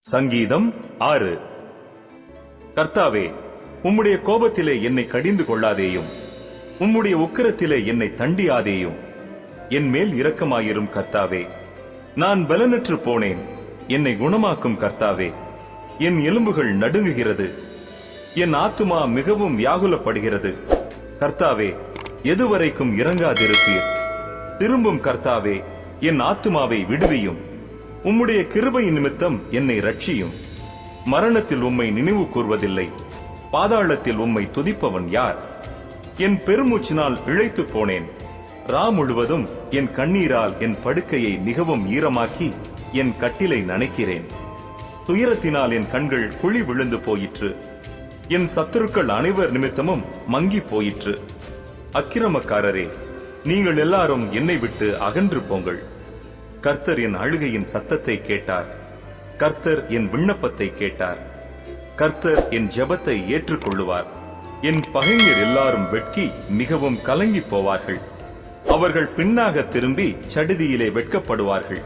சங்கீதம் 6. கர்த்தாவே, உம்முடைய கோபத்திலே என்னை கடிந்து கொள்ளாதேயும், உம்முடைய உக்கிரத்திலே என்னை தண்டியாதேயும். என் மேல் இரக்கமாயிரும் கர்த்தாவே. நான் பலனற்று போனேன், என்னை குணமாக்கும் கர்த்தாவே. என் எலும்புகள் நடுங்குகிறது, என் ஆத்துமா மிகவும் வியாகுலப்படுகிறது. கர்த்தாவே, எதுவரைக்கும் இறங்காதிருப்பீர்? திரும்பும் கர்த்தாவே, என் ஆத்துமாவை விடுவியும். உம்முடைய கிருபையின் நிமித்தம் என்னை ரட்சியும். மரணத்தில் உம்மை நினைவு கூர்வதில்லை, பாதாளத்தில் உம்மை துதிப்பவன் யார்? என் பெருமூச்சினால் இழைத்து போனேன். ரா முழுவதும் என் கண்ணீரால் என் படுக்கையை மிகவும் ஈரமாக்கி என் கட்டிலை நனைக்கிறேன். துயரத்தினால் என் கண்கள் குழி விழுந்து போயிற்று. என் சத்துருக்கள் அனைவர் நிமித்தமும் மங்கி போயிற்று. அக்கிரமக்காரரே, நீங்கள் எல்லாரும் என்னை விட்டு அகன்று போங்கள். கர்த்தர் என் அழுகையின் சத்தத்தை கேட்டார். கர்த்தர் என் விண்ணப்பத்தை கேட்டார். கர்த்தர் என் ஜெபத்தை ஏற்றுக்கொள்ளுவார். என் பகைஞர் எல்லாரும் வெட்கி மிகவும் கலங்கி போவார்கள். அவர்கள் பின்னாக திரும்பி சடிதியிலே வெட்கப்படுவார்கள்.